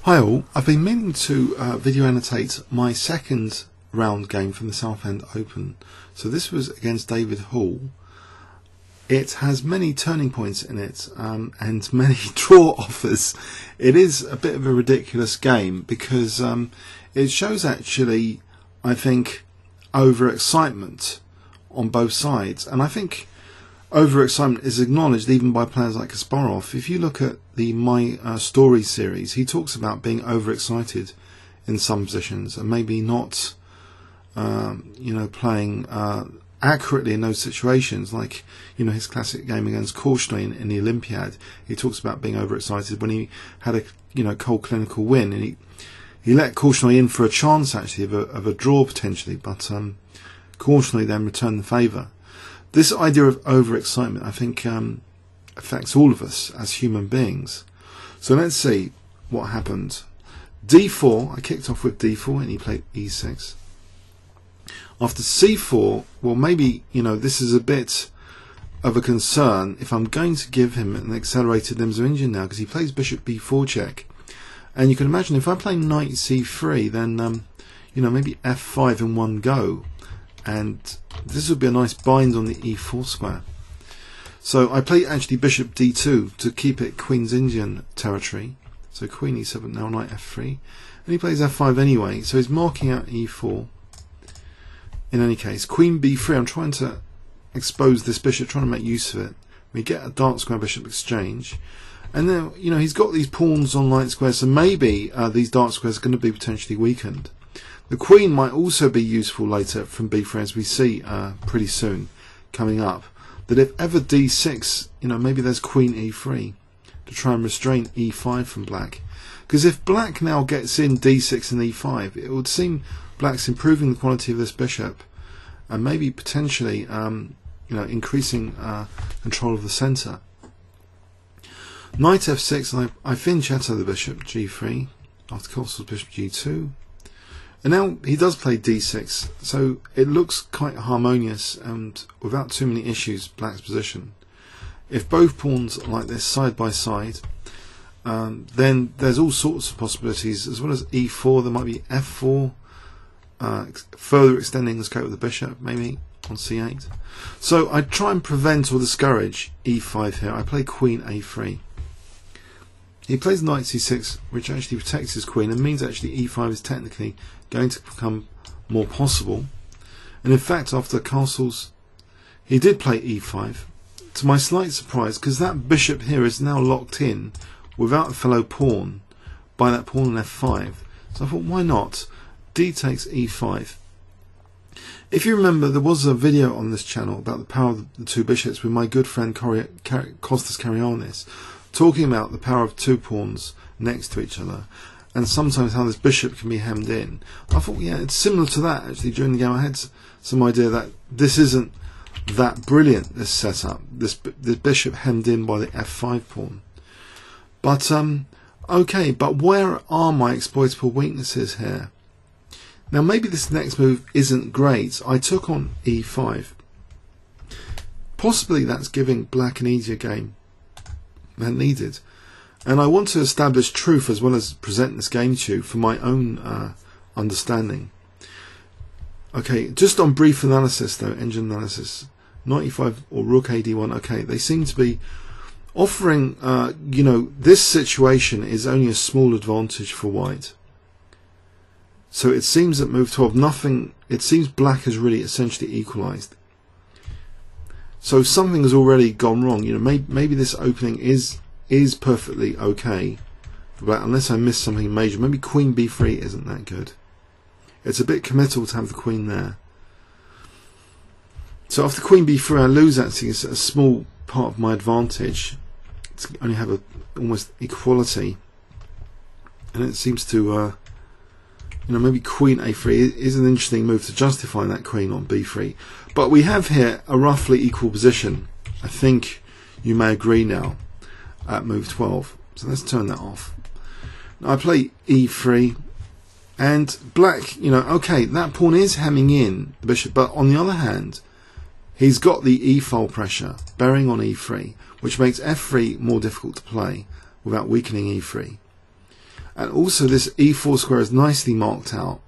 Hi all, I've been meaning to video annotate my second round game from the Southend Open. So this was against David Hall. It has many turning points in it and many draw offers. It is a bit of a ridiculous game because it shows actually, I think, overexcitement on both sides. And I think overexcitement is acknowledged even by players like Kasparov. If you look at the My Story series, he talks about being overexcited in some positions and maybe not, playing accurately in those situations. Like, his classic game against Korchnoi in the Olympiad, he talks about being overexcited when he had a cold clinical win, and he let Korchnoi in for a chance actually of a draw potentially, but Korchnoi then returned the favour. This idea of overexcitement, I think, affects all of us as human beings. So let's see what happened. D4, I kicked off with D4 and he played E6. After C4, well, maybe, this is a bit of a concern if I'm going to give him an accelerated Nxg5 now, because he plays bishop b4 check. And you can imagine if I play knight c3, then, maybe f5 in one go. And this would be a nice bind on the e4 square. So I play actually bishop d2 to keep it Queen's Indian territory. So Queen e7, now knight f3. And he plays f5 anyway, so he's marking out e4. In any case, Queen b3, I'm trying to expose this bishop, trying to make use of it. We get a dark square bishop exchange. And then, he's got these pawns on light squares, so maybe these dark squares are going to be potentially weakened. The queen might also be useful later from b3, as we see pretty soon coming up. That if ever d6, maybe there's queen e3 to try and restrain e5 from black. Because if black now gets in d6 and e5, it would seem black's improving the quality of this bishop and maybe potentially increasing control of the centre. Knight f6, and I fianchetto the bishop, g3, after castles bishop g2. And now he does play d6, so it looks quite harmonious and without too many issues, black's position. If both pawns are like this side by side, then there's all sorts of possibilities. As well as e4, there might be f4, further extending the scope of the bishop, maybe on c8. So I try and prevent or discourage e5 here. I play queen a3. He plays knight c6, which actually protects his queen and means actually e5 is technically going to become more possible. And in fact, after castles, he did play e5, to my slight surprise, because that bishop here is now locked in without a fellow pawn by that pawn on f5. So I thought, why not? D takes e5. If you remember, there was a video on this channel about the power of the two bishops with my good friend Kostas Karyanis, talking about the power of two pawns next to each other and sometimes how this bishop can be hemmed in. I thought, yeah, it's similar to that actually. During the game I had some idea that this isn't that brilliant, this setup, this bishop hemmed in by the f5 pawn. But okay, but where are my exploitable weaknesses here? Now maybe this next move isn't great. I took on e5. Possibly that's giving black an easier game than needed. And I want to establish truth as well as present this game to you for my own understanding. Okay, just on brief analysis though, engine analysis, knight e5 or rook ad1, okay, they seem to be offering, this situation is only a small advantage for white. So it seems that move 12, it seems black has really essentially equalised. So something has already gone wrong. Maybe this opening is perfectly okay, but unless I miss something major, maybe queen b3 isn't that good. It's a bit committal to have the queen there. So after queen b3, I lose actually a small part of my advantage. It's only have almost equality, and it seems to maybe queen a3 is an interesting move to justify that queen on b3. But we have here a roughly equal position. I think you may agree now at move 12. So let's turn that off. Now I play e3, and black, okay, that pawn is hemming in the bishop, but on the other hand, he's got the e-file pressure bearing on e3, which makes f3 more difficult to play without weakening e3. And also this e4 square is nicely marked out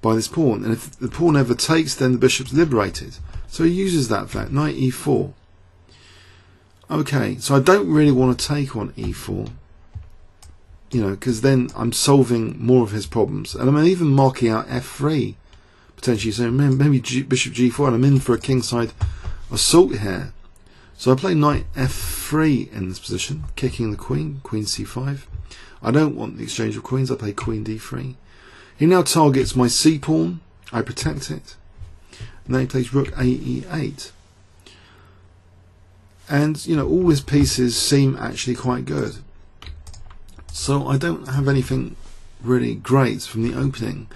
by this pawn, and if the pawn ever takes, then the bishop's liberated. So he uses that fact, knight e4. Okay, so I don't really want to take on e4, you know, because then I'm solving more of his problems, and I'm even marking out f3 potentially. So maybe bishop g4, and I'm in for a kingside assault here. So I play knight f3 in this position, kicking the queen, queen c5. I don't want the exchange of queens. I play queen d3. He now targets my c pawn. I protect it. And then he plays rook ae8. And, you know, all his pieces seem actually quite good. So I don't have anything really great from the opening.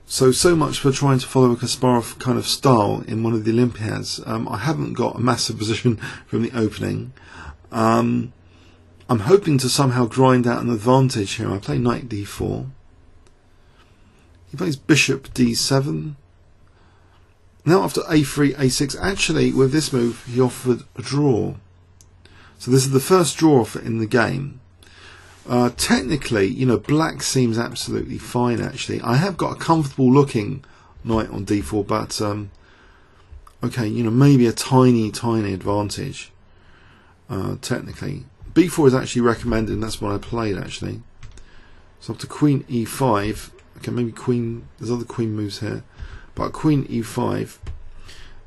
So much for trying to follow a Kasparov kind of style in one of the Olympiads. I haven't got a massive position from the opening. I'm hoping to somehow grind out an advantage here. I play knight d4. He plays bishop d7. Now after a3, a6, actually with this move he offered a draw. So this is the first draw offer in the game. Technically, you know, black seems absolutely fine actually. I have got a comfortable looking knight on d4, but okay, you know, maybe a tiny advantage technically. b4 is actually recommended, and that's what I played actually. So after queen e5, okay, maybe queen, there's other queen moves here, but queen e5.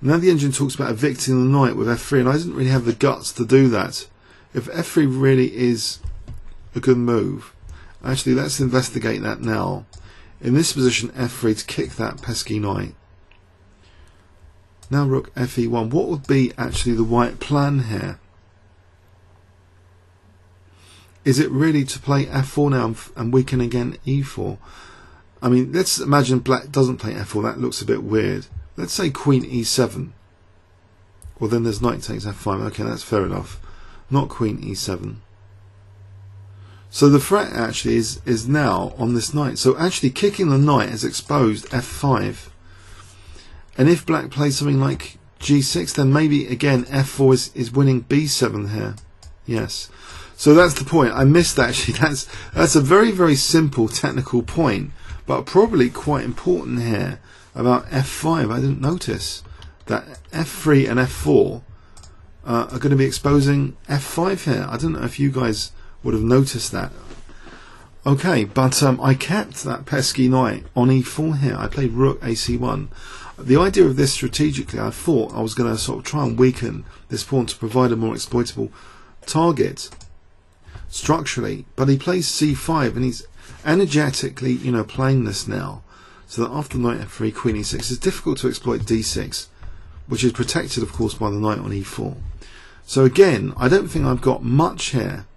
Now the engine talks about evicting the knight with f3, and I didn't really have the guts to do that. If f3 really is a good move, actually let's investigate that now. In this position, f3 to kick that pesky knight. Now rook fe1. What would be actually the white plan here? Is it really to play f4 now and weaken again e4? I mean, let's imagine black doesn't play f4. That looks a bit weird. Let's say queen e7. Well, then there's knight takes f5. Okay, that's fair enough. Not queen e7. So the threat actually is now on this knight. So actually kicking the knight has exposed f5. And if black plays something like g6, then maybe again f4 is winning b7 here. Yes. So that's the point. I missed that actually. That's a very simple technical point, but probably quite important here about f5. I didn't notice that f3 and f4 are going to be exposing f5 here. I don't know if you guys would have noticed that. Okay, but I kept that pesky knight on e4 here. I played rook ac1. The idea of this strategically, I thought I was going to sort of try and weaken this pawn to provide a more exploitable target structurally, but he plays c5, and he's energetically, you know, playing this now, so that after knight f3, queen e6, it's difficult to exploit d6, which is protected of course by the knight on e4. So again, I don't think I've got much here,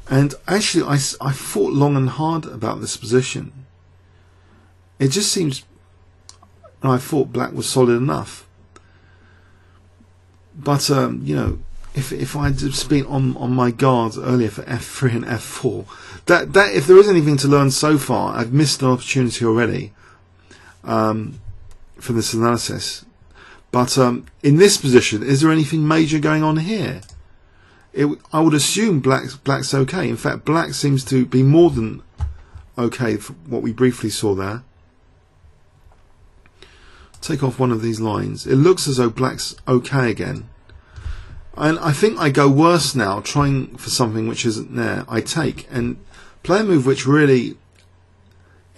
and actually I thought long and hard about this position. It just seems, I thought black was solid enough, but you know, if I had just been on my guard earlier for f3 and f4, that if there is anything to learn so far, I've missed an opportunity already for this analysis. But in this position, is there anything major going on here? I would assume black's okay. In fact, black seems to be more than okay for what we briefly saw there. Take off one of these lines. It looks as though black's okay again. And I think I go worse now, trying for something which isn't there. I take and play a move which really,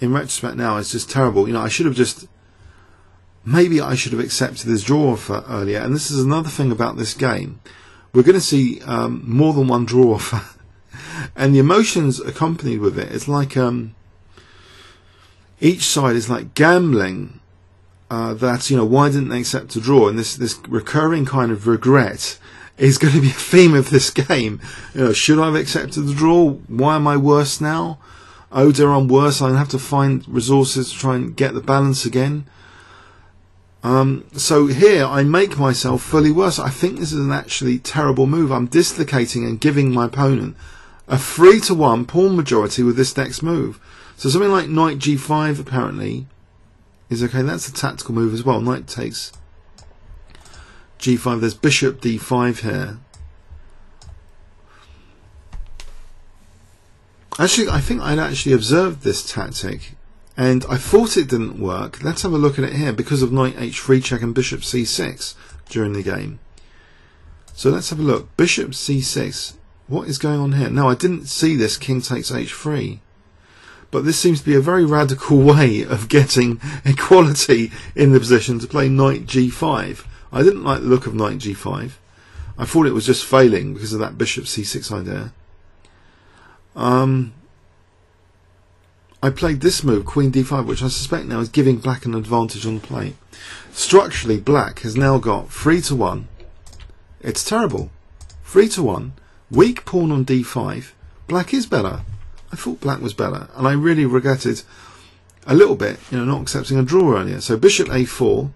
in retrospect now, is just terrible. You know, I should have just, maybe I should have accepted this draw offer earlier. And this is another thing about this game. We're going to see more than one draw offer. And the emotions accompanied with it, it's like each side is like gambling that, you know, why didn't they accept a draw? And this recurring kind of regret is going to be a theme of this game. You know, should I have accepted the draw? Why am I worse now? Oh dear, I'm worse. I have to find resources to try and get the balance again. So here I make myself fully worse. I think this is an actually terrible move. I'm dislocating and giving my opponent a 3-to-1 pawn majority with this next move. So something like knight g5 apparently is okay. That's a tactical move as well. Knight takes g5. There's bishop d5 here. Actually, I think I'd actually observed this tactic, and I thought it didn't work. Let's have a look at it here because of knight h3 check and bishop c6 during the game. So let's have a look. Bishop c6. What is going on here? No, I didn't see this king takes h3. But this seems to be a very radical way of getting equality in the position to play knight g5. I didn't like the look of knight g5. I thought it was just failing because of that bishop c6 idea. I played this move, queen d5, which I suspect now is giving black an advantage on the plate. Structurally, black has now got 3-1. It's terrible. 3-1. Weak pawn on d5. Black is better. I thought black was better, and I really regretted a little bit, not accepting a draw earlier. So bishop a4.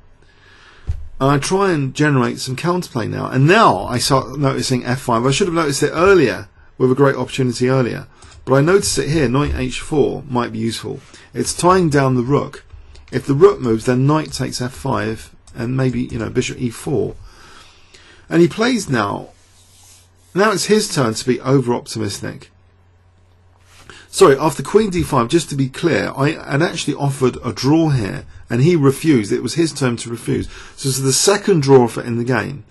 I try and generate some counterplay now, and now I start noticing f5. I should have noticed it earlier, with a great opportunity earlier, but I notice it here. Knight h4 might be useful. It's tying down the rook. If the rook moves, then knight takes f5, and maybe bishop e4. And he plays now. Now it's his turn to be over optimistic. Sorry, after queen d5, just to be clear, I had actually offered a draw here, and he refused. It was his turn to refuse. So this is the second draw for in the game.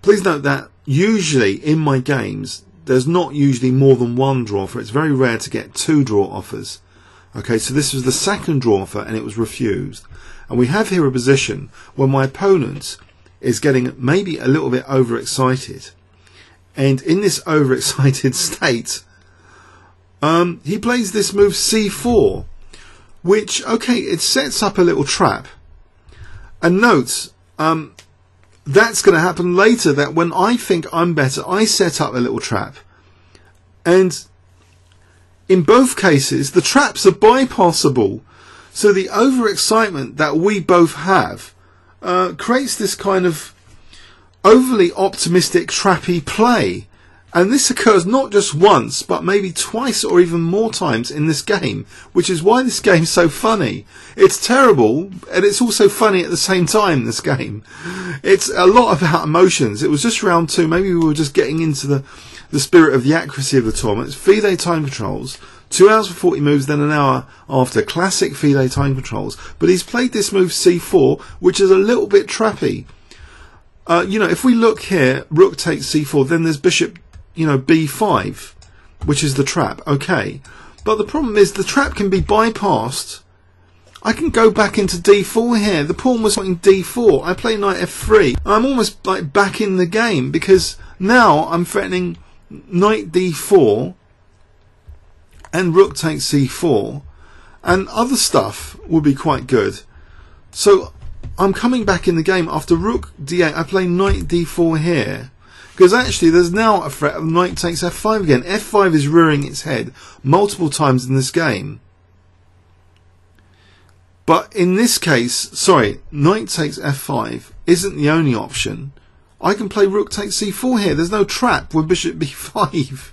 Please note that usually in my games, there's not usually more than one draw offer. It's very rare to get two draw offers. Okay, so this was the second draw offer, and it was refused. And we have here a position where my opponent is getting maybe a little bit overexcited. And in this overexcited state, he plays this move c4, which, okay, it sets up a little trap. And note, that's going to happen later, that when I think I'm better, I set up a little trap. And in both cases, the traps are bypassable. So the overexcitement that we both have creates this kind of overly optimistic, trappy play. And this occurs not just once, but maybe twice or even more times in this game, which is why this game's so funny. It's terrible, and it's also funny at the same time, this game. It's a lot about emotions. It was just round 2. Maybe we were just getting into the spirit of the accuracy of the tournament. It's FIDE time controls. 2 hours for 40 moves, then an hour after. Classic FIDE time controls. But he's played this move c4, which is a little bit trappy. If we look here, rook takes c4, then there's bishop b5, which is the trap. Okay, but the problem is the trap can be bypassed. I can go back into d4 here. The pawn was in d4. I play knight f3. I'm almost like back in the game, because now I'm threatening knight d4 and rook takes c4, and other stuff would be quite good. So I'm coming back in the game. After rook d8, I play knight d4 here, because actually there's now a threat of knight takes f5 again. f5 is rearing its head multiple times in this game. But in this case, sorry, knight takes f5 isn't the only option. I can play rook takes c4 here. There's no trap with bishop b5.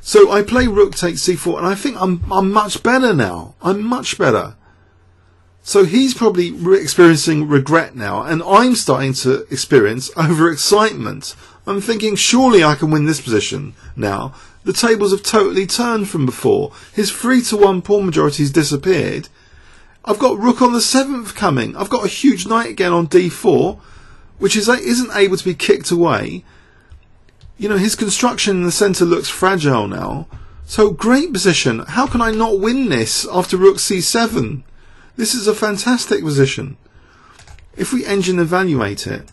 So I play rook takes c4, and I think I'm much better now. I'm much better. So he's probably experiencing regret now, and I'm starting to experience overexcitement. I'm thinking, surely I can win this position now. The tables have totally turned from before. His 3-1 pawn majority has disappeared. I've got rook on the 7th coming. I've got a huge knight again on d4, which isn't able to be kicked away. His construction in the centre looks fragile now. So great position. How can I not win this after rook c7? This is a fantastic position. If we engine evaluate it,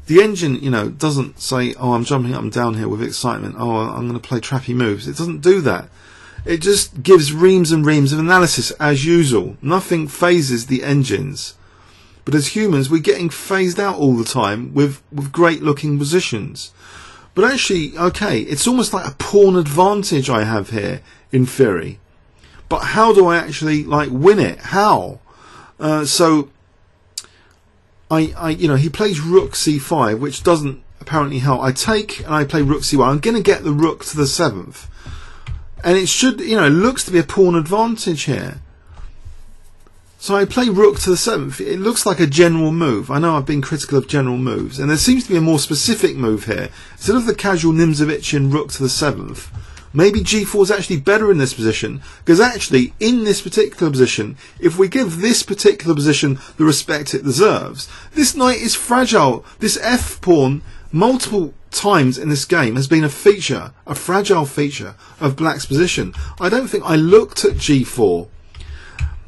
the engine, doesn't say, oh, I'm jumping up and down here with excitement. Oh, I'm going to play trappy moves. It doesn't do that. It just gives reams and reams of analysis as usual. Nothing phases the engines. But as humans, we're getting phased out all the time with great looking positions. But actually, okay, it's almost like a pawn advantage I have here in theory. But how do I actually win it? How? So he plays rook c5, which doesn't apparently help. I take and I play rook c1. I'm going to get the rook to the 7th, and it should, it looks to be a pawn advantage here. So I play rook to the 7th. It looks like a general move. I know I've been critical of general moves, and there seems to be a more specific move here. Instead of the casual Nxevichian rook to the 7th, maybe g4 is actually better in this position, because actually in this particular position, if we give this particular position the respect it deserves, this knight is fragile. This f pawn multiple times in this game has been a feature, a fragile feature of black's position. I don't think I looked at g4.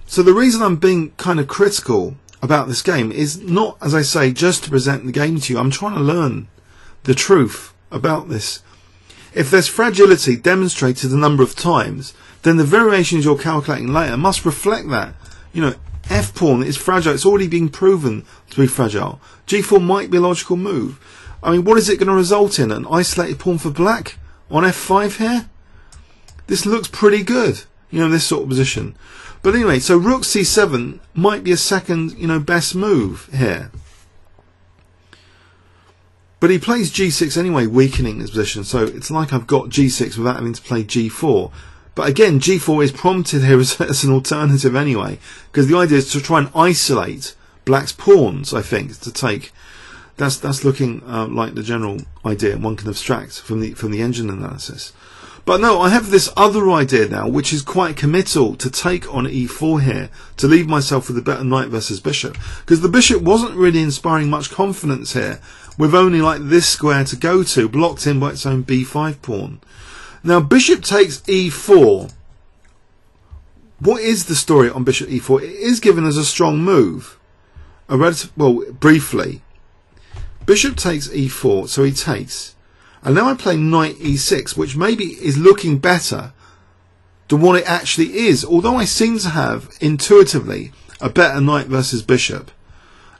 So the reason I'm being kind of critical about this game is not, as I say, just to present the game to you. I'm trying to learn the truth about this. If there's fragility demonstrated a number of times, then the variations you're calculating later must reflect that. You know, f pawn is fragile. It's already been proven to be fragile. g4 might be a logical move. I mean, what is it going to result in? An isolated pawn for black on f5 here? This looks pretty good, you know, in this sort of position. But anyway, so rook c7 might be a second, you know, best move here. But he plays g6 anyway, weakening his position. So it's like I've got g6 without having to play g4. But again, g4 is prompted here as an alternative anyway, because the idea is to try and isolate black's pawns, I think, to take. That's looking like the general idea one can abstract from the engine analysis. But no, I have this other idea now, which is quite committal, to take on e4 here, to leave myself with a better knight versus bishop, because the bishop wasn't really inspiring much confidence here, with only like this square to go to, blocked in by its own b5 pawn. Now bishop takes e4. What is the story on bishop e4? It is given as a strong move. Well, briefly. Bishop takes e4, so he takes. And now I play knight e6, which maybe is looking better than what it actually is, although I seem to have, intuitively, a better knight versus bishop.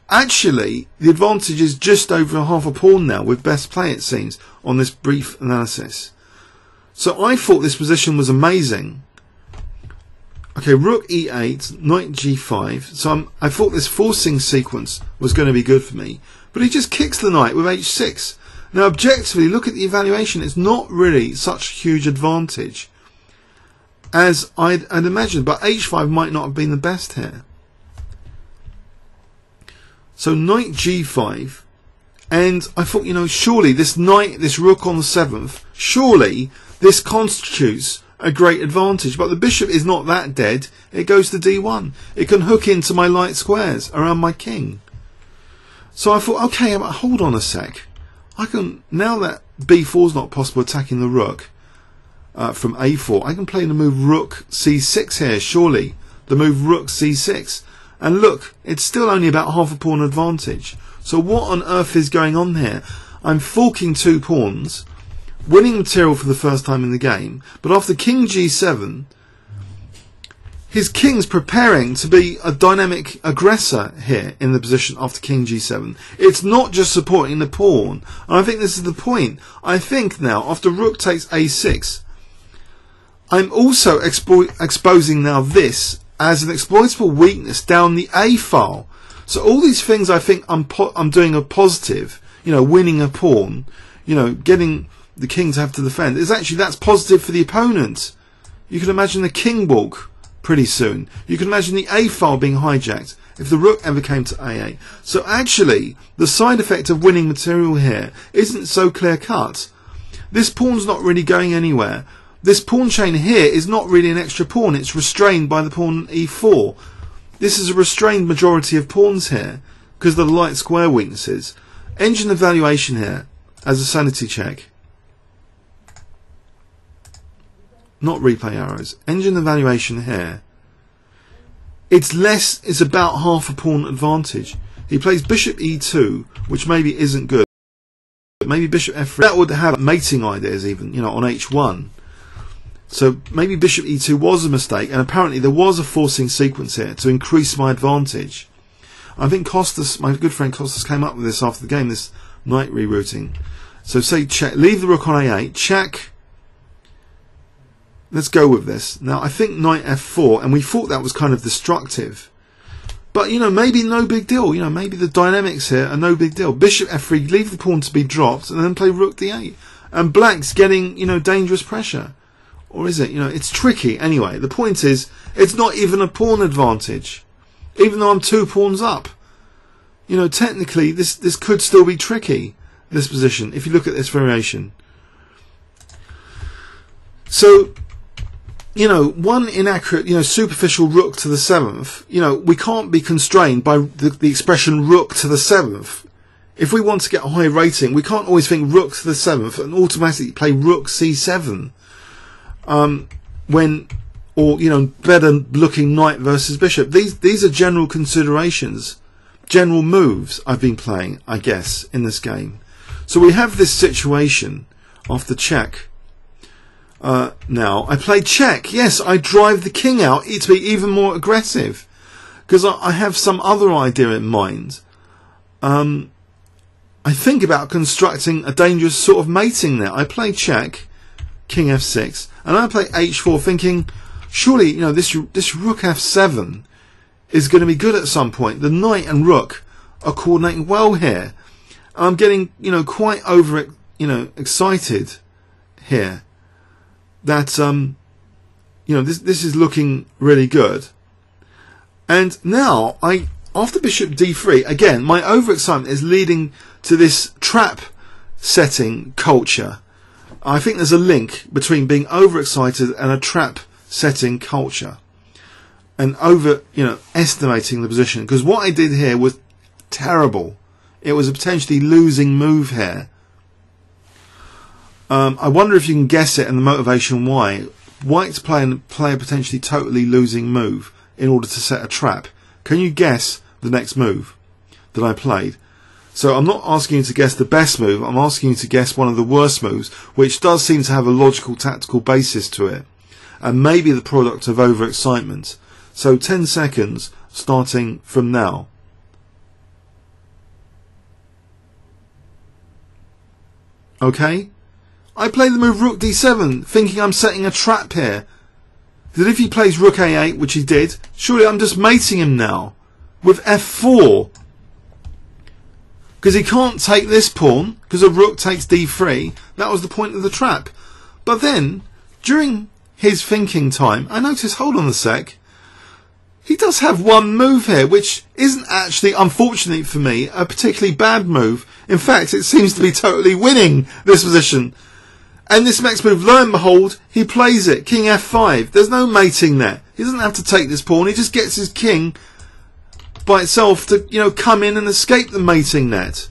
Actually, the advantage is just over half a pawn now, with best play, it seems, on this brief analysis. So I thought this position was amazing. Okay, rook e8, knight g5. So I thought this forcing sequence was going to be good for me. But he just kicks the knight with h6. Now, objectively, look at the evaluation. It's not really such a huge advantage as I'd imagined. But h5 might not have been the best here. So knight g5. And I thought, you know, surely this knight, this rook on the 7th, surely this constitutes a great advantage. But the bishop is not that dead. It goes to d1. It can hook into my light squares around my king. So I thought, okay, hold on a sec. I can, now that b4 is not possible attacking the rook from a4, I can play the move rook c6 here, surely. The move rook c6. And look, it's still only about half a pawn advantage. So what on earth is going on here? I'm forking two pawns, winning material for the first time in the game, but after king g7, his king's preparing to be a dynamic aggressor here in the position after king g7. It's not just supporting the pawn. And I think this is the point. I think now, after rook takes a6, I'm also exposing now this as an exploitable weakness down the a file. So all these things I think I'm doing a positive, you know, winning a pawn, you know, getting the king to have to defend, is actually, that's positive for the opponent. You can imagine the king walk pretty soon. You can imagine the a file being hijacked if the rook ever came to a8. So actually, the side effect of winning material here isn't so clear cut. This pawn's not really going anywhere. This pawn chain here is not really an extra pawn. It's restrained by the pawn e4. This is a restrained majority of pawns here because of the light square weaknesses. Engine evaluation here as a sanity check. Not replay arrows. Engine evaluation here. It's about half a pawn advantage. He plays bishop e2, which maybe isn't good. Maybe bishop f3. That would have mating ideas even, you know, on h1. So maybe bishop e2 was a mistake, and apparently there was a forcing sequence here to increase my advantage. I think Costas, my good friend Costas, came up with this after the game, this knight rerouting. So say check, leave the rook on a8, check. Let's go with this. Now I think knight f4, and we thought that was kind of destructive. But, you know, maybe no big deal. You know, maybe the dynamics here are no big deal. Bishop f3, leave the pawn to be dropped, and then play rook d8. And black's getting, you know, dangerous pressure. Or is it? You know, it's tricky. Anyway, the point is, it's not even a pawn advantage. even though I'm 2 pawns up. You know, technically this could still be tricky, this position, if you look at this variation. So, you know, one inaccurate, you know, superficial rook to the 7th, you know, we can't be constrained by the expression rook to the 7th. If we want to get a high rating, we can't always think rook to the 7th and automatically play rook c7. Or, you know, better looking knight versus bishop. These are general considerations, general moves I've been playing, I guess, in this game. So we have this situation after check. Now I play check. Yes, I drive the king out to be even more aggressive because I have some other idea in mind. I think about constructing a dangerous sort of mating there. I play check, king f6, and I play h4, thinking, surely, you know, this rook f7 is going to be good at some point. The knight and rook are coordinating well here. And I'm getting, you know, quite excited here that you know, this is looking really good. And now after bishop d3, again, my overexcitement is leading to this trap setting culture. I think there's a link between being overexcited and a trap setting culture, and estimating the position, because what I did here was terrible. It was a potentially losing move here. I wonder if you can guess it and the motivation why. White's play a potentially totally losing move in order to set a trap. Can you guess the next move that I played? So I'm not asking you to guess the best move, I'm asking you to guess one of the worst moves, which does seem to have a logical tactical basis to it, and maybe the product of overexcitement. So 10 seconds starting from now. Okay? I play the move rook d7, thinking I'm setting a trap here. That if he plays rook a8, which he did, surely I'm just mating him now with f4. Because he can't take this pawn, because a rook takes d3. That was the point of the trap. But then, during his thinking time, I noticed, hold on a sec, he does have one move here, which isn't actually, unfortunately for me, a particularly bad move. In fact, it seems to be totally winning this position. And this next move, lo and behold, he plays it, king f5. There's no mating there. He doesn't have to take this pawn. He just gets his king by itself to, you know, come in and escape the mating net.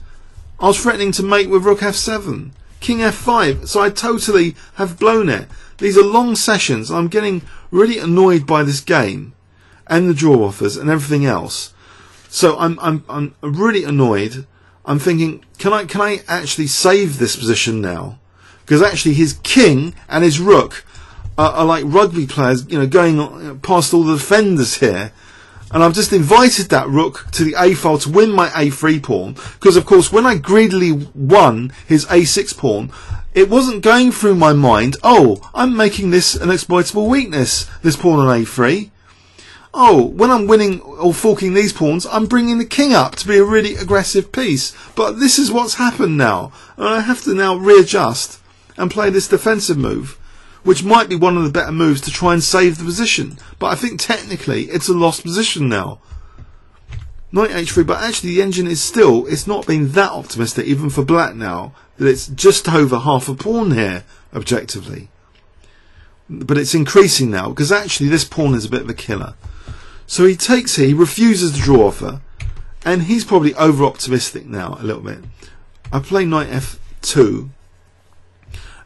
I was threatening to mate with rook f7, king f5, so I totally have blown it. These are long sessions. I'm getting really annoyed by this game and the draw offers and everything else. So I'm really annoyed. I'm thinking, can I actually save this position now? Because actually his king and his rook are like rugby players, you know, going past all the defenders here. And I've just invited that rook to the a file to win my a3 pawn. Because of course when I greedily won his a6 pawn, it wasn't going through my mind, oh, I'm making this an exploitable weakness, this pawn on a3. Oh, when I'm winning or forking these pawns, I'm bringing the king up to be a really aggressive piece. But this is what's happened now. And I have to now readjust and play this defensive move, which might be one of the better moves to try and save the position. But I think technically it's a lost position now. Knight h3, but actually the engine is still, it's not been that optimistic even for black now, that it's just over half a pawn here, objectively. But it's increasing now, because actually this pawn is a bit of a killer. So he takes here, he refuses the draw offer, and he's probably over optimistic now a little bit. I play knight f2,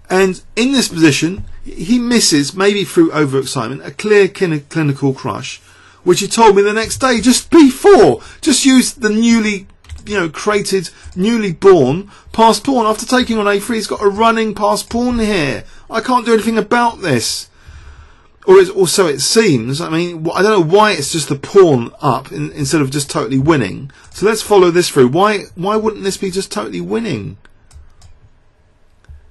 and in this position he misses, maybe through overexcitement, a clear clinical crush, which he told me the next day, just b4, just use the newly, you know, created, newly born passed pawn. After taking on a3, he's got a running passed pawn here. I can't do anything about this. Or so it seems. I mean, I don't know why it's just the pawn up instead of just totally winning. So let's follow this through. Why wouldn't this be just totally winning?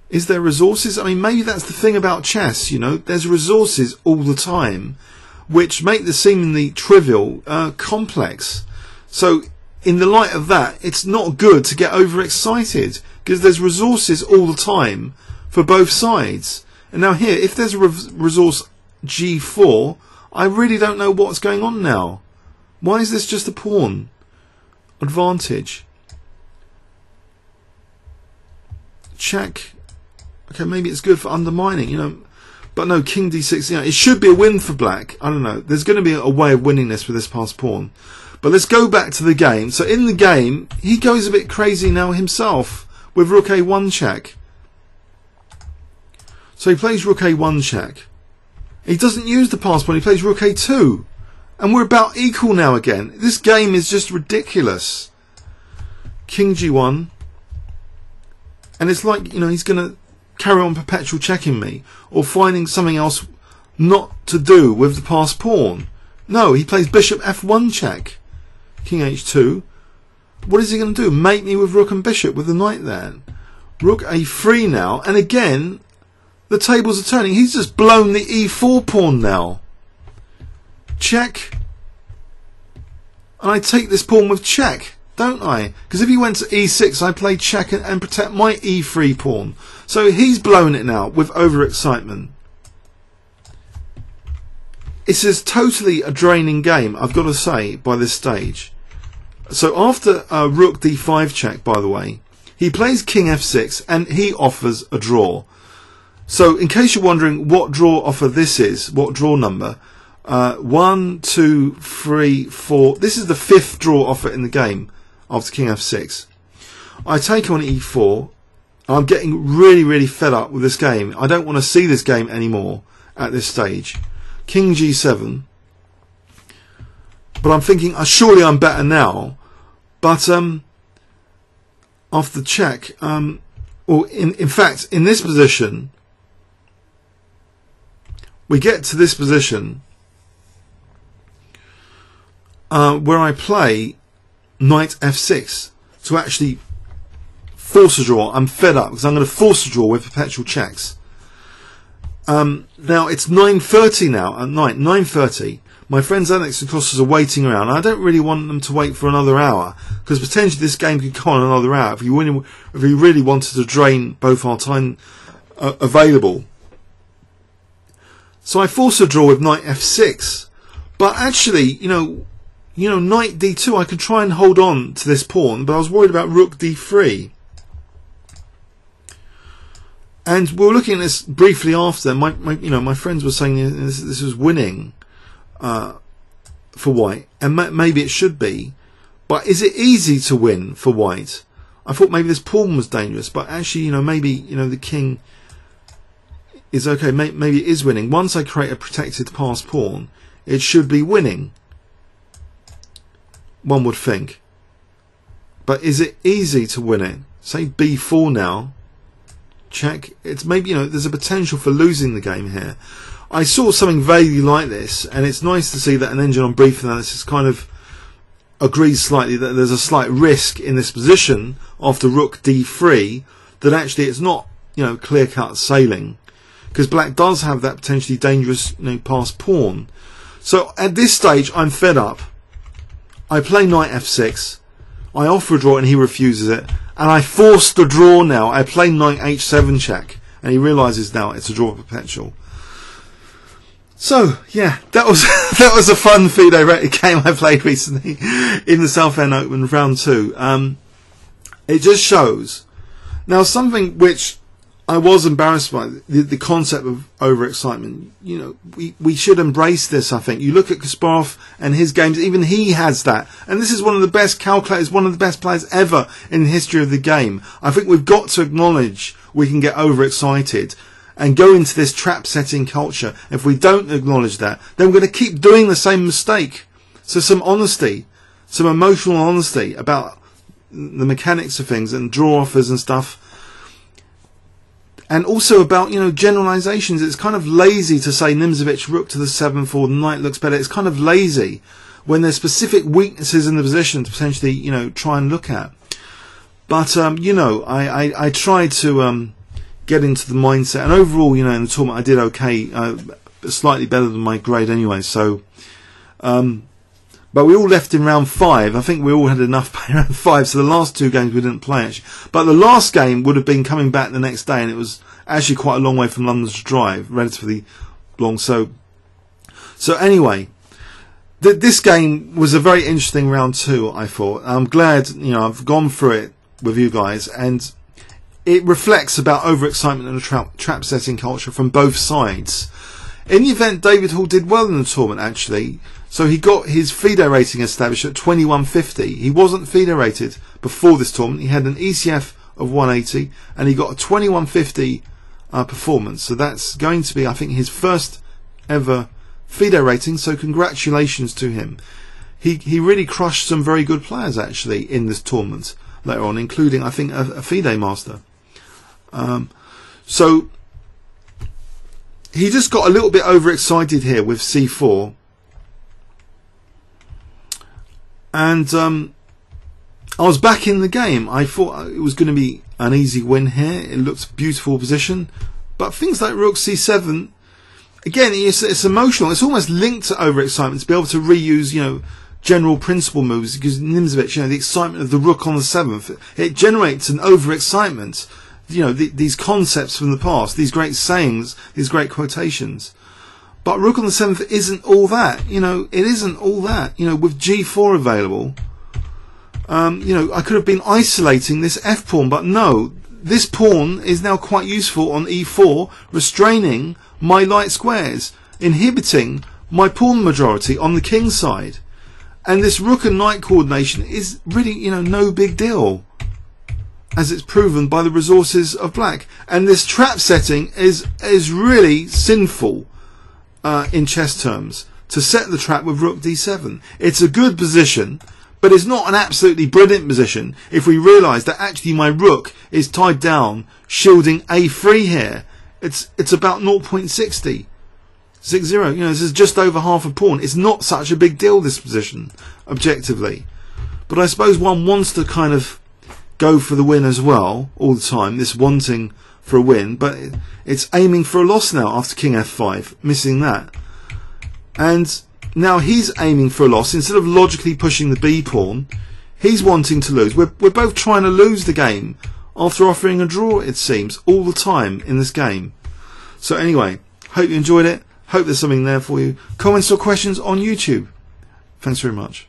Is there resources? I mean, maybe that's the thing about chess, you know. There's resources all the time, which make the seemingly trivial complex. So in the light of that, it's not good to get overexcited, because there's resources all the time for both sides. And now here, if there's a resource g4, I really don't know what's going on now. Why is this just a pawn advantage? Check. Okay, maybe it's good for undermining, you know. But no, king d6, you know, it should be a win for black. I don't know. There's going to be a way of winning this with this passed pawn. But let's go back to the game. So in the game, he goes a bit crazy now himself with rook a1 check. So he plays rook a1 check. He doesn't use the passed pawn, he plays rook a2. And we're about equal now again. This game is just ridiculous. King g1. And it's like, you know, he's going to carry on perpetual checking me, or finding something else not to do with the passed pawn. No, he plays bishop f1 check. King h2. What is he going to do? Mate me with rook and bishop with the knight there. Rook a3 now, and again the tables are turning. He's just blown the e4 pawn now. Check. And I take this pawn with check, don't I? Because if he went to e6, I play check and protect my e3 pawn. So he's blown it now with overexcitement. It's just totally a draining game, I've got to say, by this stage. So after rook d5 check, by the way, he plays king f6 and he offers a draw. So in case you're wondering what draw offer this is, what draw number, 1, 2, 3, 4, this is the 5th draw offer in the game after king f6. I take on e4. I'm getting really fed up with this game. I don't want to see this game anymore at this stage. King g7. But I'm thinking, surely I'm better now. But after the check, or in fact, in this position, we get to this position where I play knight f6 to actually force a draw. I'm fed up because I'm going to force a draw with perpetual checks. Now it's 9:30 now at night. 9:30. My friends Alex and Costas are waiting around. I don't really want them to wait for another hour because potentially this game could go on another hour if you really wanted to drain both our time available. So I force a draw with knight f6. But actually, you know, knight d2. I could try and hold on to this pawn, but I was worried about rook d3. And we were looking at this briefly after. My friends were saying this was winning for white, and maybe it should be. But is it easy to win for white? I thought maybe this pawn was dangerous, but actually, maybe the king is okay. Maybe it is winning. Once I create a protected passed pawn, it should be winning. One would think. But is it easy to win it? Say b4 now. Check. It's maybe, there's a potential for losing the game here. I saw something vaguely like this, and it's nice to see that an engine on brief analysis kind of agrees slightly that there's a slight risk in this position after rook d3, that actually it's not, clear-cut sailing, because black does have that potentially dangerous, passed pawn. So at this stage, I'm fed up. I play knight f6. I offer a draw, and he refuses it. And I force the draw now. I play knight h7 check, and he realises now it's a draw perpetual. So yeah, that was a fun FIDE rated game I played recently in the Southend Open round 2. It just shows now something which I was embarrassed by, the concept of overexcitement. We should embrace this. I think you look at Kasparov and his games, even he has that, and this is one of the best calculators, one of the best players ever in the history of the game. I think we've got to acknowledge we can get overexcited and go into this trap setting culture. If we don't acknowledge that, then we're going to keep doing the same mistake. So some honesty, some emotional honesty about the mechanics of things and draw offers and stuff. And also about, generalizations. It's kind of lazy to say Nxe5 rook to the 7th or the knight looks better. It's kind of lazy when there's specific weaknesses in the position to potentially, try and look at. But, I tried to get into the mindset. And overall, in the tournament I did okay, slightly better than my grade anyway. So, but we all left in round 5. I think we all had enough by round 5. So the last 2 games we didn't play actually. But the last game would have been coming back the next day, and it was actually quite a long way from London to drive, relatively long. So anyway, This game was a very interesting round 2, I thought. I'm glad, I've gone through it with you guys, and it reflects about overexcitement and a trap setting culture from both sides. In the event, David Hall did well in the tournament, actually. So he got his FIDE rating established at 2150. He wasn't FIDE rated before this tournament. He had an ECF of 180, and he got a 2150 performance. So that's going to be, I think, his first ever FIDE rating, so congratulations to him. He really crushed some very good players actually in this tournament later on, including I think a FIDE master. So he just got a little bit overexcited here with C4, and I was back in the game. I thought it was going to be an easy win here. It looked a beautiful position, but things like Rook C7. Again, it's emotional. It's almost linked to overexcitement to be able to reuse, general principle moves. Because Nxe5, the excitement of the rook on the 7th, it generates an overexcitement. These concepts from the past, these great sayings, these great quotations. But rook on the 7th isn't all that. It isn't all that. With G4 available, I could have been isolating this F pawn, but no. This pawn is now quite useful on E4, restraining my light squares, inhibiting my pawn majority on the king side. And this rook and knight coordination is really, no big deal, as it's proven by the resources of black. And this trap setting is really sinful in chess terms, to set the trap with rook d7. It's a good position, but it's not an absolutely brilliant position if we realise that actually my rook is tied down shielding a3 here. It's about 0.60. This is just over half a pawn. It's not such a big deal, this position, objectively. But I suppose one wants to kind of go for the win as well all the time, this wanting for a win, but it's aiming for a loss now after king f5, missing that. And now he's aiming for a loss. Instead of logically pushing the b pawn, he's wanting to lose. We're both trying to lose the game after offering a draw, it seems, all the time in this game. So anyway, hope you enjoyed it. Hope there's something there for you. Comments or questions on YouTube. Thanks very much.